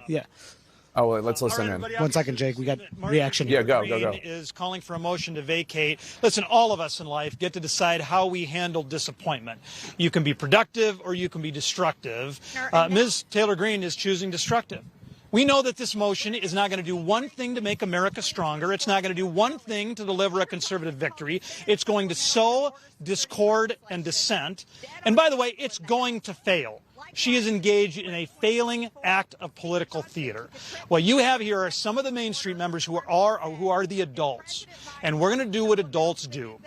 Yeah. Oh, well, let's listen in. 1 second, Jake. We got reaction. Yeah, go. Greene is calling for a motion to vacate. Listen, all of us in life get to decide how we handle disappointment. You can be productive or you can be destructive. Ms. Taylor Greene is choosing destructive. We know that this motion is not going to do one thing to make America stronger. It's not going to do one thing to deliver a conservative victory. It's going to sow discord and dissent. And by the way, it's going to fail. She is engaged in a failing act of political theater. What you have here are some of the Main Street members who are the adults. And we're going to do what adults do.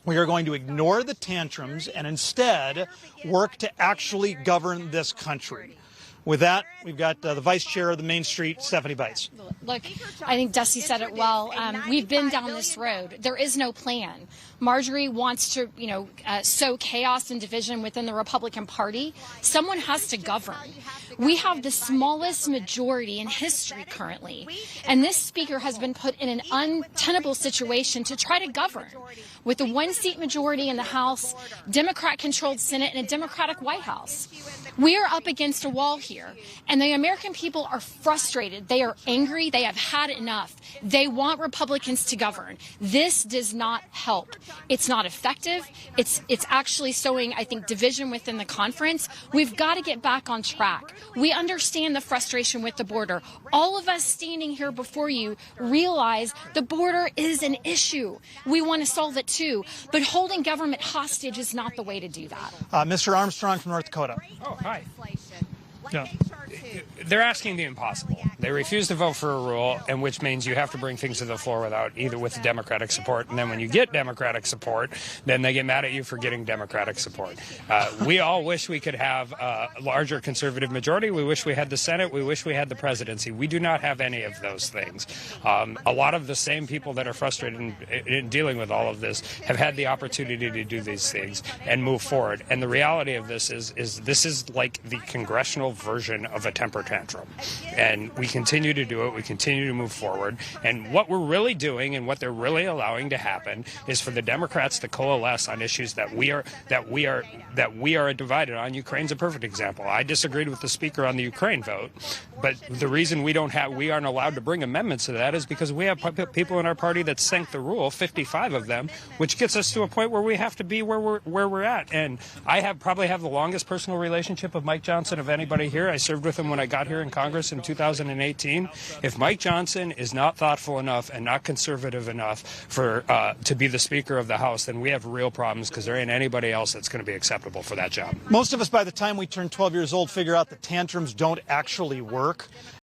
We are going to ignore the tantrums and instead work to actually govern this country. With that, we've got the vice chair of the Main Street, Stephanie Bites. Look, I think Dusty said it well. We've been down this road. There is no plan. Marjorie wants to, sow chaos and division within the Republican Party. Someone has to govern. We have the smallest majority in history currently, and this speaker has been put in an untenable situation to try to govern. With a one-seat majority in the House, Democrat-controlled Senate, and a Democratic White House. We are up against a wall here, and the American people are frustrated. They are angry. They have had enough. They want Republicans to govern. This does not help. It's not effective. It's actually sowing, I think, division within the conference. We've got to get back on track. We understand the frustration with the border. All of us standing here before you realize the border is an issue. We want to solve it too, but holding government hostage is not the way to do that. Mr. Armstrong from North Dakota. Oh, hi. Yeah. They're asking the impossible. They refuse to vote for a rule, and which means you have to bring things to the floor with Democratic support. And then when you get Democratic support, then they get mad at you for getting Democratic support. We all wish we could have a larger conservative majority. We wish we had the Senate. We wish we had the presidency. We do not have any of those things. A lot of the same people that are frustrated in dealing with all of this have had the opportunity to do these things and move forward. And the reality of this is this is like the congressional version of a temper tantrum. And we continue to do it. We continue to move forward. And what we're really doing and what they're really allowing to happen is for the Democrats to coalesce on issues that we are divided on. Ukraine's a perfect example. I disagreed with the speaker on the Ukraine vote, but the reason we aren't allowed to bring amendments to that is because we have people in our party that sank the rule, 55 of them, which gets us to a point where we have to be where we're at. And I probably have the longest personal relationship of Mike Johnson of anybody here. I served with him when I got here in Congress in 2018. If Mike Johnson is not thoughtful enough and not conservative enough to be the Speaker of the House, then we have real problems because there ain't anybody else that's going to be acceptable for that job. Most of us, by the time we turn 12 years old, figure out that tantrums don't actually work.